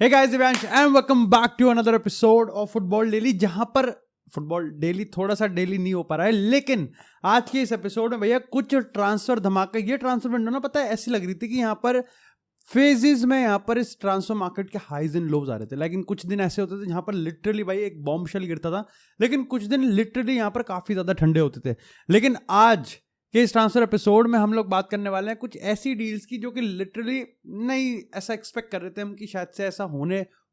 Hey guys, Divyansh and welcome back to another episode of Football Daily, जहां पर football daily थोड़ा सा daily नहीं हो पा रहा है, लेकिन आज के इस एपिसोड में भैया कुछ ट्रांसफर धमाका। ये ट्रांसफर विंडो ना पता है ऐसी लग रही थी कि यहाँ पर फेजेस में यहाँ पर इस ट्रांसफर मार्केट के हाइज एंड लोज आ रहे थे। लेकिन कुछ दिन ऐसे होते थे जहाँ पर लिटरली भाई एक बॉम्बशेल गिरता था, लेकिन कुछ दिन लिटरली यहाँ पर काफी ज्यादा ठंडे होते थे। लेकिन आज कि इस ट्रांसफर एपिसोड में हम लोग बात करने वाले हैं कुछ ऐसी डील्स की जो कि लिटरली नहीं ऐसा एक्सपेक्ट कर रहे थे हम कि शायद से ऐसा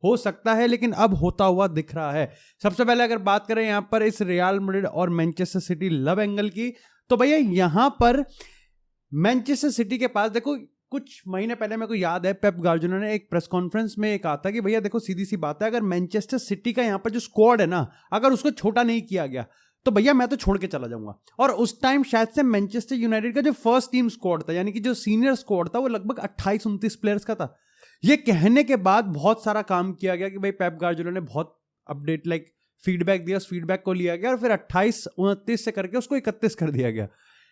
हो सकता है, लेकिन अब होता हुआ दिख रहा है। सबसे पहले अगर बात करें यहाँ पर इस रियल मैड्रिड और मैनचेस्टर सिटी लव एंगल की, तो भैया यहाँ पर मैनचेस्टर सिटी के पास देखो, कुछ महीने पहले मेरे को याद है पेप गार्डियोला ने एक प्रेस कॉन्फ्रेंस में कहा था कि भैया देखो सीधी सी बात है, अगर मैनचेस्टर सिटी का यहाँ पर जो स्क्वाड है ना, अगर उसको छोटा नहीं किया गया तो भैया मैं तो छोड़ के चला जाऊंगा। और उस टाइम शायद से मैनचेस्टर यूनाइटेड का जो फर्स्ट टीम स्क्वाड था, यानी कि जो सीनियर स्क्वाड था, वो लगभग 28-29 प्लेयर्स का था। ये कहने के बाद बहुत सारा काम किया गया कि भाई पेप गार्डियोला ने बहुत अपडेट फीडबैक दिया, उस फीडबैक को लिया गया और फिर 28-29 से करके उसको 31 कर दिया गया।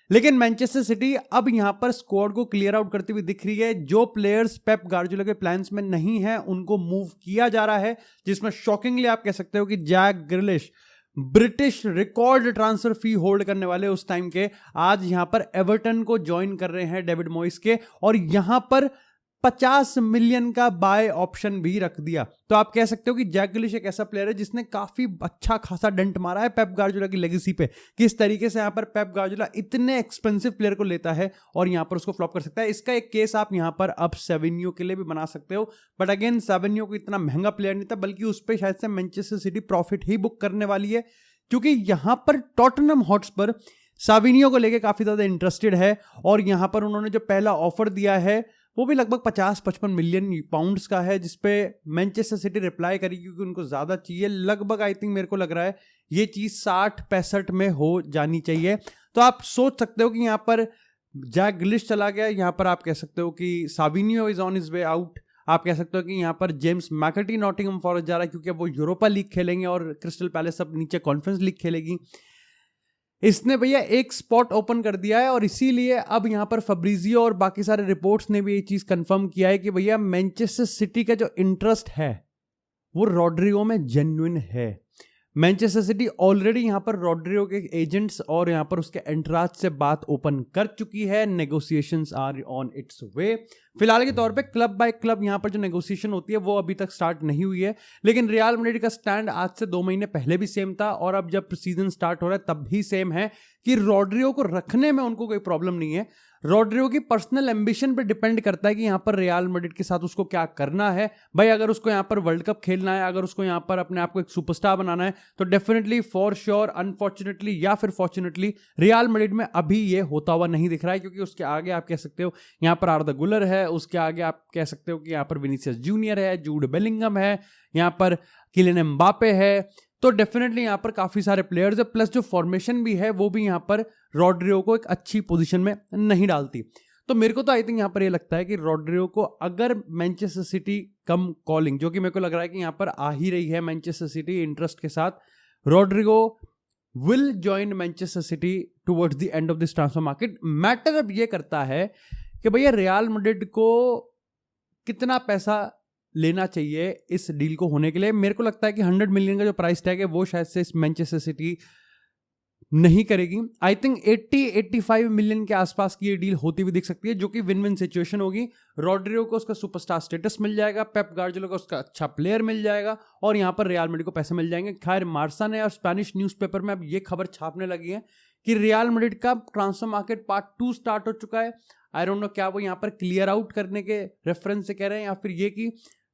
लेकिन मैनचेस्टर सिटी अब यहां पर स्क्वाड को क्लियर आउट करती हुई दिख रही है। जो प्लेयर्स पेप गार्डियोला के प्लान्स में नहीं है उनको मूव किया जा रहा है, जिसमें शॉकिंगली आप कह सकते हो कि Jack Grealish, British record transfer fee hold करने वाले उस टाइम के, आज यहां पर एवर्टन को ज्वाइन कर रहे हैं डेविड मॉइस के, और यहां पर 50 मिलियन का बाय ऑप्शन भी रख दिया। तो आप कह सकते हो कि जैक ग्रिलिश एक ऐसा प्लेयर है जिसने काफी अच्छा खासा डेंट मारा है पेप गार्डियोला की लेगेसी पे। किस तरीके से यहां पर पेप गार्डियोला इतने एक्सपेंसिव प्लेयर को लेता है और यहां पर उसको फ्लॉप कर सकता है। इसका एक केस आप यहां पर अब सेविन्यो के लिए भी बना सकते हो, बट अगेन सेविन्यो को इतना महंगा प्लेयर नहीं था, बल्कि उस पर शायद से मैनचेस्टर सिटी प्रॉफिट ही बुक करने वाली है, क्योंकि यहां पर टॉटनहम हॉटस्पर साविनियो को लेकर काफी ज्यादा इंटरेस्टेड है। और यहां पर उन्होंने जो पहला ऑफर दिया है वो भी लगभग 50-55 मिलियन पाउंड्स का है, जिसपे मैनचेस्टर सिटी रिप्लाई करी क्योंकि उनको ज्यादा चाहिए। लगभग आई थिंक मेरे को लग रहा है ये चीज 60-65 में हो जानी चाहिए। तो आप सोच सकते हो कि यहां पर जैक ग्रिलिश चला गया, यहां पर आप कह सकते हो कि Savinho is on his way out. आप कह सकते हो कि यहां पर जेम्स मैकर्टी नॉटिंघम फॉरेस्ट जा रहा है क्योंकि अब वो यूरोपा लीग खेलेंगे और क्रिस्टल पैलेस अब नीचे कॉन्फ्रेंस लीग खेलेगी। इसने भैया एक स्पॉट ओपन कर दिया है, और इसीलिए अब यहां पर फब्रिजियो और बाकी सारे रिपोर्ट्स ने भी ये चीज कंफर्म किया है कि भैया मैनचेस्टर सिटी का जो इंटरेस्ट है वो रॉड्रिगो में जेन्युइन है। मैनचेस्टर सिटी ऑलरेडी यहां पर रॉड्रिगो के एजेंट्स और यहां पर उसके एंटराज से बात ओपन कर चुकी है। नेगोशिएशंस आर ऑन इट्स वे। फिलहाल के तौर पे क्लब बाय क्लब यहां पर जो नेगोशिएशन होती है वो अभी तक स्टार्ट नहीं हुई है, लेकिन रियल मैड्रिड का स्टैंड आज से 2 महीने पहले भी सेम था और अब जब सीजन स्टार्ट हो रहा है तब भी सेम है कि रॉड्रिगो को रखने में उनको कोई प्रॉब्लम नहीं है। रॉड्रिगो की पर्सनल एम्बिशन पे डिपेंड करता है कि यहां पर रियल मैड्रिड के साथ उसको क्या करना है। भाई अगर उसको यहां पर वर्ल्ड कप खेलना है, अगर उसको यहां पर अपने आप को एक सुपरस्टार बनाना है, तो डेफिनेटली फॉर श्योर, अनफॉर्चुनेटली या फिर फॉर्चुनेटली रियल मैड्रिड में अभी ये होता हुआ नहीं दिख रहा है, क्योंकि उसके आगे आप कह सकते हो यहां पर आर्दा गुलर है, उसके आगे आप कह सकते हो कि यहां पर विनीसियस जूनियर है, जूड बेलिंगम है, यहां पर किलियन एम्बापे है। तो डेफिनेटली यहां पर काफी सारे प्लेयर्स है, प्लस जो फॉर्मेशन भी है वो भी यहां पर रॉड्रिगो को एक अच्छी पोजीशन में नहीं डालती। तो मेरे को तो आई थिंक यहां पर ये लगता है कि रॉड्रिगो को अगर मैनचेस्टर सिटी कम कॉलिंग, जो कि मेरे को लग रहा है कि यहां पर आ ही रही है मैनचेस्टर सिटी इंटरेस्ट के साथ, Rodrigo will join Manchester City towards the end of this transfer market. Matter अब ये करता है कि भैया रियल मैड्रिड को कितना पैसा लेना चाहिए इस डील को होने के लिए। मेरे को लगता है कि 100 मिलियन का जो प्राइस टैग है वो शायद से इस मैनचेस्टर सिटी नहीं करेगी। आई थिंक 80-85 मिलियन के आसपास की ये डील होती हुई दिख सकती है, जो कि विन विन सिचुएशन होगी। रॉड्रिगो को उसका सुपरस्टार स्टेटस मिल जाएगा, पेप गार्डियोला को उसका अच्छा प्लेयर मिल जाएगा, और यहां पर रियल मैड्रिड को पैसे मिल जाएंगे। खैर मार्सा ने और स्पेनिश न्यूज़पेपर में अब ये खबर छापने लगी है कि रियल मैड्रिड का ट्रांसफर मार्केट पार्ट 2 स्टार्ट हो चुका है। आई डोंट नो क्या वो यहां पर क्लियर आउट करने के रेफरेंस से कह रहे हैं या फिर ये कि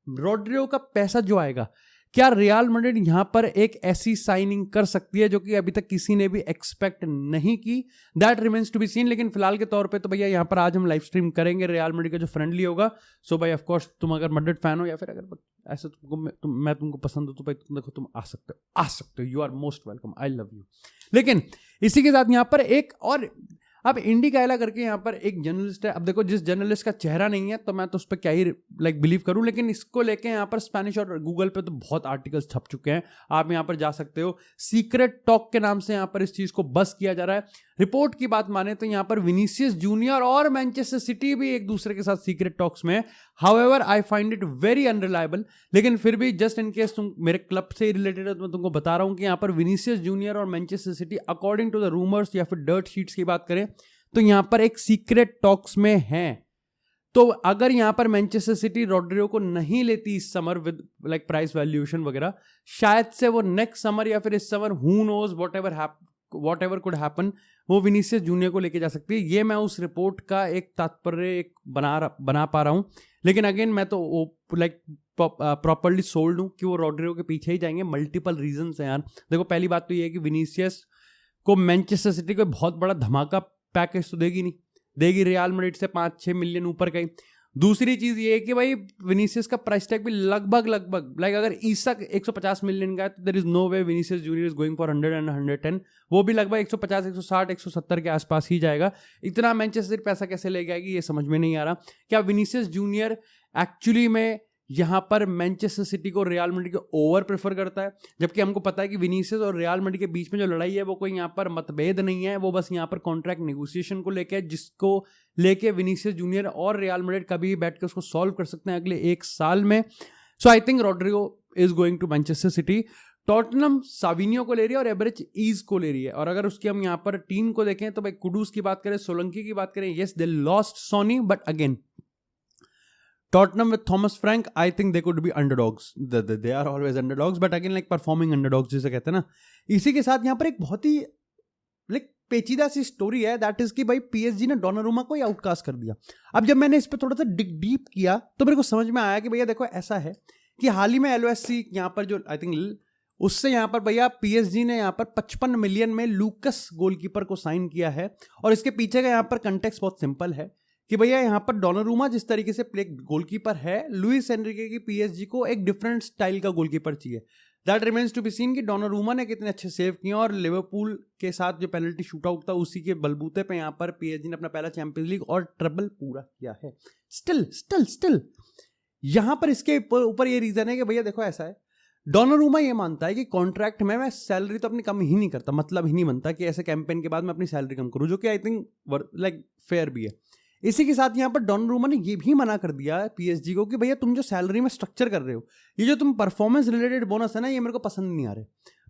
रॉड्रिगो का पैसा जो आएगा, क्या रियल मैड्रिड यहां पर एक ऐसी साइनिंग कर सकती है जो कि अभी तक किसी ने भी एक्सपेक्ट नहीं की। That remains to be seen. लेकिन फिलहाल के तौर पे तो भैया यहां पर आज हम लाइव स्ट्रीम करेंगे रियल मैड्रिड का जो फ्रेंडली होगा। सो भाई ऑफ कोर्स तुम अगर मैड्रिड फैन हो या फिर अगर ऐसे मैं तुमको पसंद हो तो भाई तुम देखो, तुम आ सकते हो, you are most welcome, I love you. लेकिन इसी के साथ यहां पर एक और अब इंडी कायला करके यहाँ पर एक जर्नलिस्ट है, अब देखो जिस जर्नलिस्ट का चेहरा नहीं है तो मैं तो उस पर क्या ही बिलीव करूं, लेकिन इसको लेके यहाँ पर स्पेनिश और गूगल पे तो बहुत आर्टिकल्स छप चुके हैं, आप यहाँ पर जा सकते हो। सीक्रेट टॉक के नाम से यहाँ पर इस चीज को बस किया जा रहा है। रिपोर्ट की बात माने तो यहाँ पर विनीसियस जूनियर और मैनचेस्टर सिटी भी एक दूसरे के साथ सीक्रेट टॉक्स में है। However I find it very unreliable, लेकिन फिर भी जस्ट इन केस तुम मेरे क्लब से रिलेटेड है तो मैं तुमको बता रहा हूं कि यहाँ पर विनीसियस जूनियर और Manchester City according to the rumours या फिर डर्ट शीट्स की बात करें तो यहाँ पर एक सीक्रेट टॉक्स में है। तो अगर यहाँ पर मैनचेस्टर सिटी रॉड्रिगो को नहीं लेती इस समर विद प्राइस वैल्यूएशन वगैरह, शायद से वो नेक्स्ट समर या फिर इस summer who knows whatever could happen, वो विनीसियस जूनियर को लेके जा सकती है। ये मैं उस रिपोर्ट का एक तात्पर्य एक बना पा रहा हूं, लेकिन अगेन मैं तो प्रॉपरली सोल्ड हूं कि वो रॉड्रिगो के पीछे ही जाएंगे। मल्टीपल रीजंस हैं यार। देखो पहली बात तो ये है कि विनीसियस को मैनचेस्टर सिटी को बहुत बड़ा धमाका पैकेज तो देगी नहीं, देगी रियल मैड्रिड से 5-6 मिलियन ऊपर का ही। दूसरी चीज ये है कि भाई विनीसियस का प्राइस टैग भी लगभग अगर ईसक 150 मिलियन का है तो there is no way Vinicius Junior is going for 100 and 110, वो भी लगभग 150, 160, 170 के आसपास ही जाएगा। इतना मैनचेस्टर पैसा कैसे ले जाएगी ये समझ में नहीं आ रहा। क्या विनीसियस जूनियर एक्चुअली में यहाँ पर मैनचेस्टर सिटी को रियल मैड्रिड को ओवर प्रेफर करता है, जबकि हमको पता है कि विनीसियस और रियल मैड्रिड के बीच में जो लड़ाई है वो कोई यहाँ पर मतभेद नहीं है, वो बस यहाँ पर कॉन्ट्रैक्ट नेगोशिएशन को लेके, जिसको लेके विनीसियस जूनियर और रियल मैड्रिड कभी बैठ के उसको सॉल्व कर सकते हैं अगले 1 साल में। So I think Rodrygo is going to Manchester City. Tottenham Savinho को ले रही है और एवरेज ईज को ले रही है। और अगर उसकी हम यहाँ पर टीम को देखें तो भाई कुडूस की बात करें, सोलंकी की बात करें, yes they lost Sonny, but again Tottenham with Thomas Frank, I think they could be underdogs. They are always underdogs, but again performing underdogs जिसे कहते हैं ना। इसी के साथ यहाँ पर एक बहुत ही पेचीदा सी स्टोरी है, दैट इज कि भाई पीएसजी ने डोनारुमा को ही आउटकास्ट कर दिया। अब जब मैंने इस पर थोड़ा सा डिग डीप किया तो मेरे को समझ में आया कि भैया देखो ऐसा है कि हाल ही में एलओएससी यहाँ पर जो आई थिंक उससे यहाँ पर भैया पीएसजी ने यहाँ पर 55 मिलियन में लूकस गोलकीपर को साइन किया है। और इसके पीछे का यहाँ पर कंटेक्स्ट बहुत सिंपल है कि भैया यहाँ पर डोनारुमा जिस तरीके से प्ले गोलकीपर है, लुइस एनरिके की पीएसजी को एक डिफरेंट स्टाइल का गोलकीपर चाहिए। That remains to be seen कि डोनारुमा ने कितने अच्छे सेव किए और लिवरपूल के साथ जो पेनल्टी शूट आउट था उसी के बलबूते पे यहाँ पर पीएसजी ने अपना पहला चैंपियंस लीग और ट्रबल पूरा किया है। स्टिल यहाँ पर इसके ऊपर ये रीजन है कि भैया देखो ऐसा है, डोनारुमा ये मानता है कि कॉन्ट्रैक्ट में मैं सैलरी तो अपनी कम ही नहीं करता, मतलब ही नहीं बनता कि ऐसे कैंपेन के बाद मैं अपनी सैलरी कम करूं, जो कि आई थिंक फेयर भी है। इसी के साथ यहाँ पर डोनारुमा ने ये भी मना कर दिया पीएसजी को कि भैया तुम जो सैलरी में स्ट्रक्चर कर रहे हो, ये जो तुम परफॉर्मेंस रिलेटेड बोनस है ना, ये मेरे को पसंद नहीं आ रहे।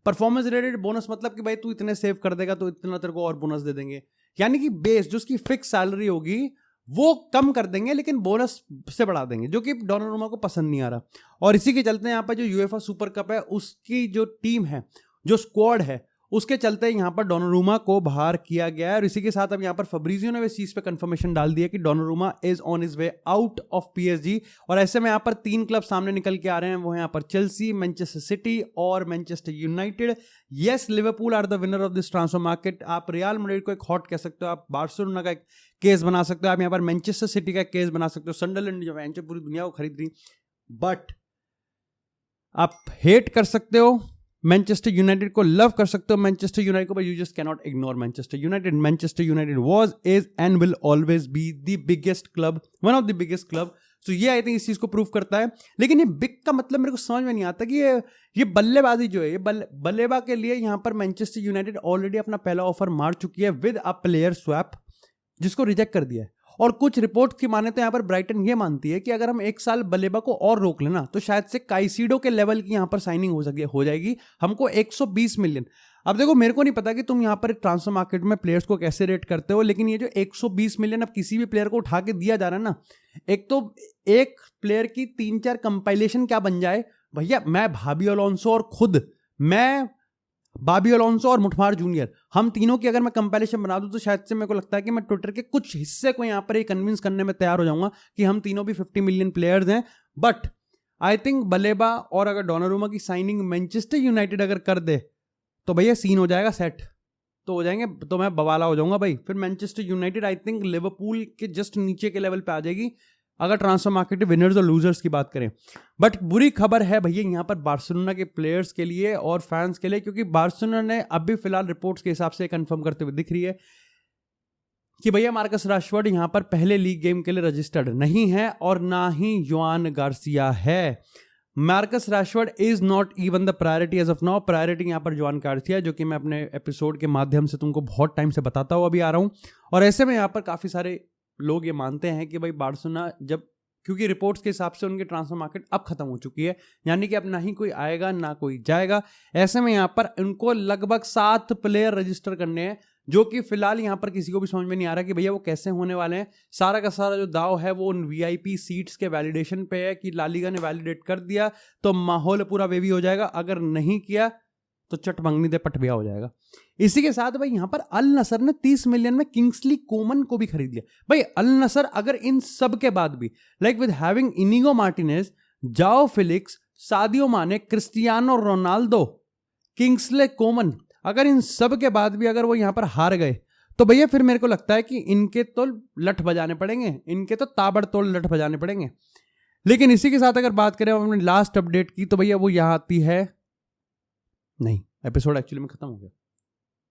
परफॉर्मेंस रिलेटेड बोनस मतलब कि भाई तू इतने सेव कर देगा तो इतना तेरे को और बोनस दे देंगे, यानी कि बेस जो उसकी फिक्स सैलरी होगी वो कम कर देंगे लेकिन बोनस से बढ़ा देंगे, जो कि डोनारुमा को पसंद नहीं आ रहा। और इसी के चलते यहाँ पर जो यूएफए सुपर कप है उसकी जो टीम है, जो स्क्वाड है, उसके चलते यहाँ पर डोनारुमा को बाहर किया गया है। और इसी के साथ अब यहाँ पर फब्रिजियो ने इस चीज पे कंफर्मेशन डाल दिया कि Donnarumma is on his way out of PSG. और ऐसे में यहाँ पर 3 क्लब सामने निकल के आ रहे हैं, वो यहाँ पर चेल्सी, मैनचेस्टर सिटी और Manchester United. Yes, Liverpool are the winner of this transfer market. आप रियल मैड्रिड को एक हॉट कह सकते हो, आप बार्सिलोना का एक केस बना सकते हो, आप यहाँ पर मैनचेस्टर सिटी का केस बना सकते हो, सनडरलैंड जो है पूरी दुनिया को खरीद रही। बट आप हेट कर सकते हो मैनचेस्टर यूनाइटेड को, लव कर सकते हो मैनचेस्टर यूनाइटेड को, but you just cannot ignore Manchester United. Manchester United was, is and will always be the biggest club, one of the biggest club. So ये आई थिंक इस चीज को prove करता है। लेकिन ये बिग का मतलब मेरे को समझ में नहीं आता कि ये बल्लेबाजी जो है, ये बल्लेबाज के लिए यहाँ पर मैनचेस्टर यूनाइटेड ऑलरेडी अपना पहला ऑफर मार चुकी है विद अ प्लेयर स्वैप, जिसको रिजेक्ट कर दिया है। और कुछ रिपोर्ट की माने तो यहाँ पर ब्राइटन ये मानती है कि अगर हम 1 साल बल्लेबा को और रोक लेना तो शायद से काइसीडो के लेवल की यहाँ पर साइनिंग हो जाएगी, हमको 120 मिलियन। अब देखो मेरे को नहीं पता कि तुम यहाँ पर ट्रांसफर मार्केट में प्लेयर्स को कैसे रेट करते हो, लेकिन ये जो 120 मिलियन अब किसी भी प्लेयर को उठा के दिया जा रहा है ना, एक तो एक प्लेयर की 3-4 कंपाइलेशन क्या बन जाए भैया। मैं भाबी अलोंसो और खुद मैं बाबी अलोंसो और मुठमार जूनियर, हम तीनों की अगर मैं कंपैरिजन बना दूं तो शायद से मेरे को लगता है कि मैं ट्विटर के कुछ हिस्से को यहां पर ये कन्विंस करने में तैयार हो जाऊंगा कि हम तीनों भी 50 मिलियन प्लेयर्स हैं। बट आई थिंक बलेबा और अगर डोनारुमा की साइनिंग मैनचेस्टर यूनाइटेड अगर कर दे तो भैया सीन हो जाएगा सेट, तो हो जाएंगे, तो मैं बवाला हो जाऊंगा भाई। फिर Manchester United I think Liverpool के जस्ट नीचे के लेवल पे आ जाएगी अगर ट्रांसफर मार्केट विनर्स और लूजर्स की बात करें। बट बुरी खबर है भैया यहाँ पर बार्सिलोना के प्लेयर्स के लिए और फैंस के लिए, क्योंकि बार्सिलोना ने अभी फिलहाल रिपोर्ट्स के हिसाब से कंफर्म करते हुए दिख रही है कि भैया मार्कस राशवर्ड यहां पर पहले लीग गेम के लिए रजिस्टर्ड नहीं है और ना ही योआन गार्सिया है। Marcus Rashford is not even the priority as of now. Priority यहां पर योआन गार्सिया है, जो कि मैं अपने एपिसोड के माध्यम से तुमको बहुत टाइम से बताता हुआ अभी आ रहा हूं। और ऐसे में यहां पर काफी सारे लोग ये मानते हैं कि भाई बार्सिलोना जब, क्योंकि रिपोर्ट्स के हिसाब से उनकी ट्रांसफर मार्केट अब खत्म हो चुकी है, यानी कि अब ना ही कोई आएगा ना कोई जाएगा। ऐसे में यहां पर उनको लगभग 7 प्लेयर रजिस्टर करने हैं, जो कि फिलहाल यहां पर किसी को भी समझ में नहीं आ रहा कि भैया वो कैसे होने वाले हैं। सारा का सारा जो दाव है वो उन वीआईपी सीट्स के वैलिडेशन पे है कि ला लीगा ने वैलिडेट कर दिया तो माहौल पूरा बेबी हो जाएगा, अगर नहीं किया तो चट मंगनी दे पटबिया हो जाएगा। इसी के साथ भाई यहां पर अल नसर ने 30 मिलियन में किंग्सली कोमन को भी खरीद लिया। भाई अल नसर अगर इन सब के बाद भी, like with having Inigo Martinez, जाओ फिलिक्स, सादियो माने, क्रिस्टियानो रोनाल्डो, किंग्सले कोमन, अगर इन सब के बाद भी अगर वो यहां पर हार गए तो भैया फिर मेरे को लगता है कि इनके तो लठ बजाने पड़ेंगे, इनके तो ताबड़तोड़ लठ बजाने पड़ेंगे। लेकिन इसी के साथ अगर बात करें अपने लास्ट अपडेट की तो भैया वो यहां आती है, नहीं एपिसोड एक्चुअली में खत्म हो गया।